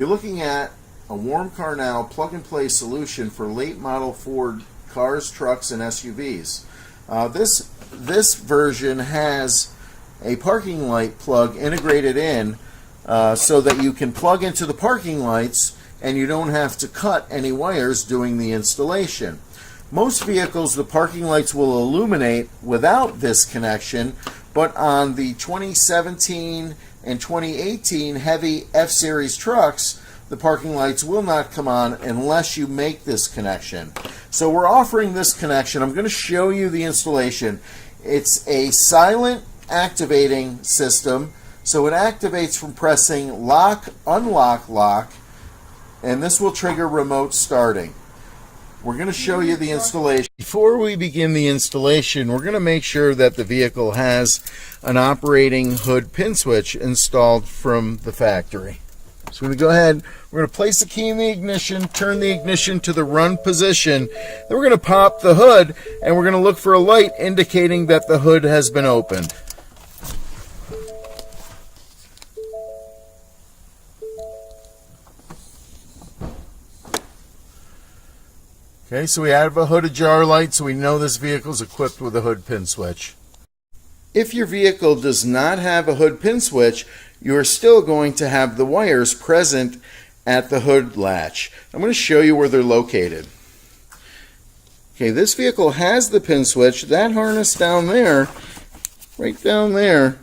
You're looking at a Warm Car Now plug-and-play solution for late model Ford cars, trucks, and SUVs. This version has a parking light plug integrated in so that you can plug into the parking lights and you don't have to cut any wires doing the installation. Most vehicles, the parking lights will illuminate without this connection, but on the 2017 and 2018 heavy F-Series trucks, the parking lights will not come on unless you make this connection. So we're offering this connection. I'm going to show you the installation. It's a silent activating system, so it activates from pressing lock, unlock, lock, and this will trigger remote starting. We're going to show you the installation. Before we begin the installation, we're going to make sure that the vehicle has an operating hood pin switch installed from the factory. So we're going to go ahead, we're going to place the key in the ignition, turn the ignition to the run position, then we're going to pop the hood and we're going to look for a light indicating that the hood has been opened. Okay, so we have a hood ajar light, so we know this vehicle is equipped with a hood pin switch. If your vehicle does not have a hood pin switch, you are still going to have the wires present at the hood latch. I'm going to show you where they're located. Okay, this vehicle has the pin switch. That harness down there, right down there,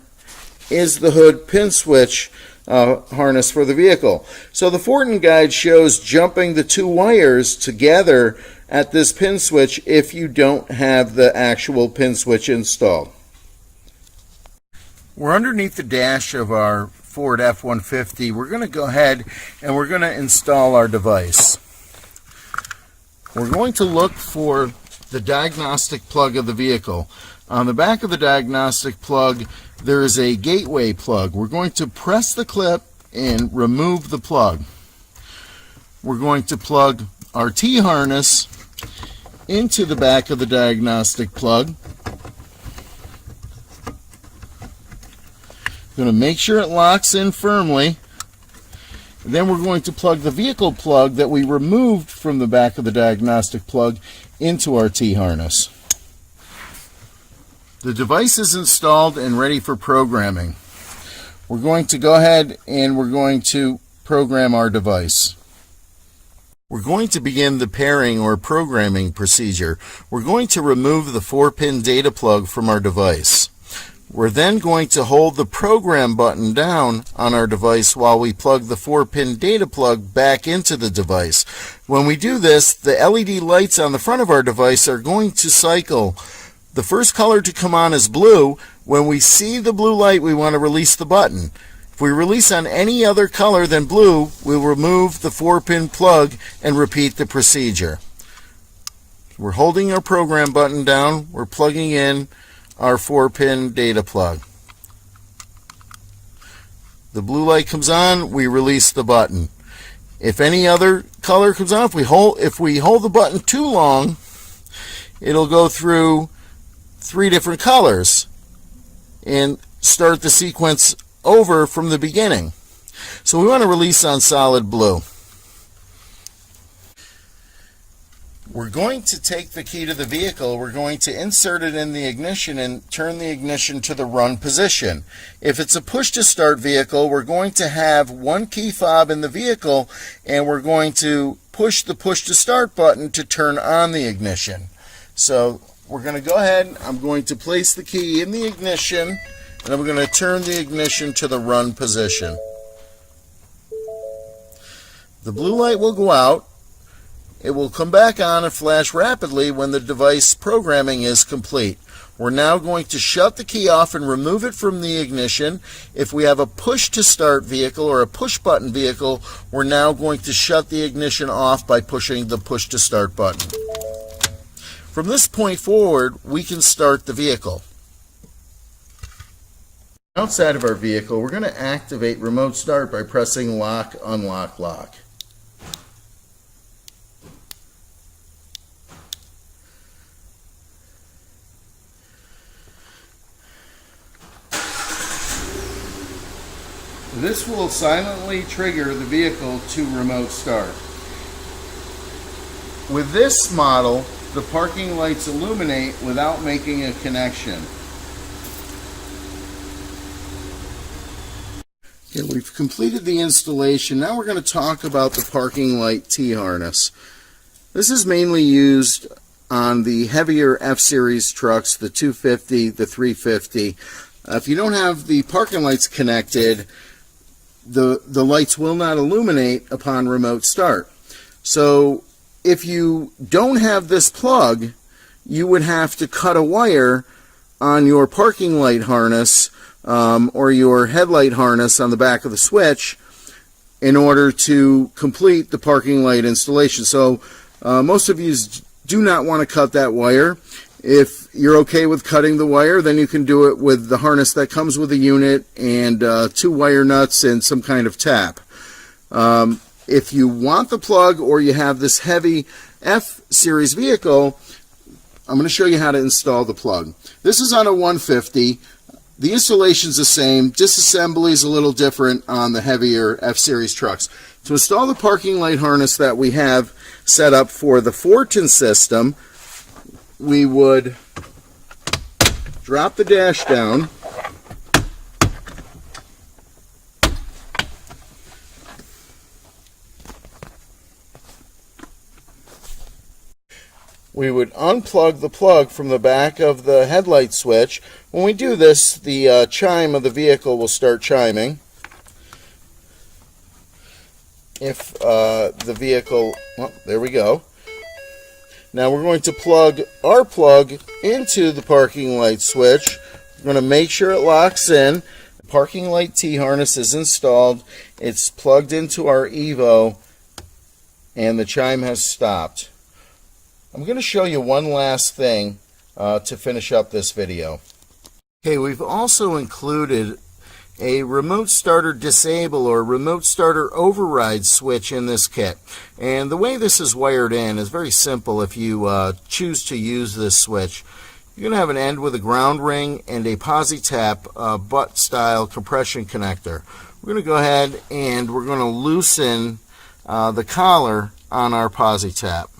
is the hood pin switch harness for the vehicle. So the Fortin guide shows jumping the two wires together at this pin switch if you don't have the actual pin switch installed. We're underneath the dash of our Ford F-150. We're going to go ahead and we're going to install our device. We're going to look for the diagnostic plug of the vehicle. On the back of the diagnostic plug, there is a gateway plug. We're going to press the clip and remove the plug. We're going to plug our T-harness into the back of the diagnostic plug. Going to make sure it locks in firmly. And then we're going to plug the vehicle plug that we removed from the back of the diagnostic plug into our T-harness. The device is installed and ready for programming. We're going to go ahead and we're going to program our device. We're going to begin the pairing or programming procedure. We're going to remove the 4-pin data plug from our device. We're then going to hold the program button down on our device while we plug the 4-pin data plug back into the device. When we do this, the LED lights on the front of our device are going to cycle. The first color to come on is blue. When we see the blue light, we want to release the button. If we release on any other color than blue, we'll remove the 4-pin plug and repeat the procedure. We're holding our program button down. We're plugging in our 4-pin data plug. The blue light comes on, we release the button. If any other color comes on, if we hold the button too long, it'll go through 3 different colors and start the sequence over from the beginning. So we want to release on solid blue. We're going to take the key to the vehicle, we're going to insert it in the ignition and turn the ignition to the run position. If it's a push to start vehicle, we're going to have one key fob in the vehicle and we're going to push the push to start button to turn on the ignition. So we're going to go ahead, I'm going to place the key in the ignition and I'm going to turn the ignition to the run position. The blue light will go out. It will come back on and flash rapidly when the device programming is complete. We're now going to shut the key off and remove it from the ignition. If we have a push to start vehicle or a push button vehicle, we're now going to shut the ignition off by pushing the push to start button. From this point forward, we can start the vehicle. Outside of our vehicle, we're going to activate remote start by pressing lock, unlock, lock. This will silently trigger the vehicle to remote start. With this model, the parking lights illuminate without making a connection. Okay, we've completed the installation. Now we're going to talk about the parking light T-harness. This is mainly used on the heavier F-Series trucks, the 250, the 350. If you don't have the parking lights connected, the lights will not illuminate upon remote start. So if you don't have this plug, you would have to cut a wire on your parking light harness or your headlight harness on the back of the switch in order to complete the parking light installation. So most of you do not want to cut that wire. If you're okay with cutting the wire, then you can do it with the harness that comes with a unit and 2 wire nuts and some kind of tap. If you want the plug or you have this heavy F-Series vehicle, I'm going to show you how to install the plug. This is on a 150. The installation is the same. Disassembly is a little different on the heavier F-Series trucks. To install the parking light harness that we have set up for the Fortin system, we would drop the dash down, we would unplug the plug from the back of the headlight switch. When we do this, the chime of the vehicle will start chiming. If the vehicle, well, there we go. Now we're going to plug our plug into the parking light switch. We're going to make sure it locks in. The parking light T-harness is installed. It's plugged into our Evo, and the chime has stopped. I'm going to show you one last thing to finish up this video. Okay, we've also included a remote starter disable or remote starter override switch in this kit. And the way this is wired in is very simple. If you choose to use this switch, you're going to have an end with a ground ring and a PosiTap butt style compression connector. We're going to go ahead and we're going to loosen the collar on our PosiTap.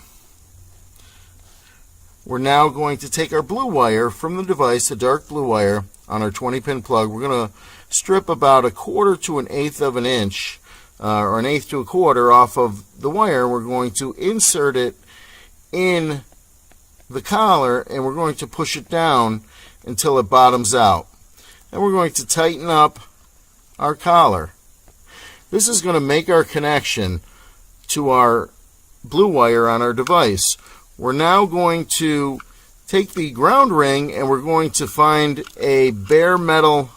We're now going to take our blue wire from the device, the dark blue wire on our 20-pin plug. We're going to strip about 1/4 to 1/8 of an inch, or 1/8 to 1/4 off of the wire. We're going to insert it in the collar, and we're going to push it down until it bottoms out. And we're going to tighten up our collar. This is going to make our connection to our blue wire on our device. We're now going to take the ground ring and we're going to find a bare metal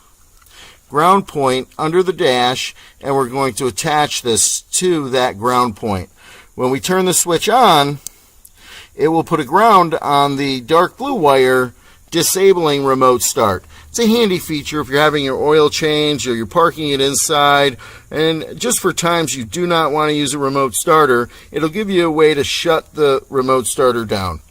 ground point under the dash, and we're going to attach this to that ground point. When we turn the switch on, it will put a ground on the dark blue wire, disabling remote start. It's a handy feature if you're having your oil change or you're parking it inside, and just for times you do not want to use a remote starter, it'll give you a way to shut the remote starter down.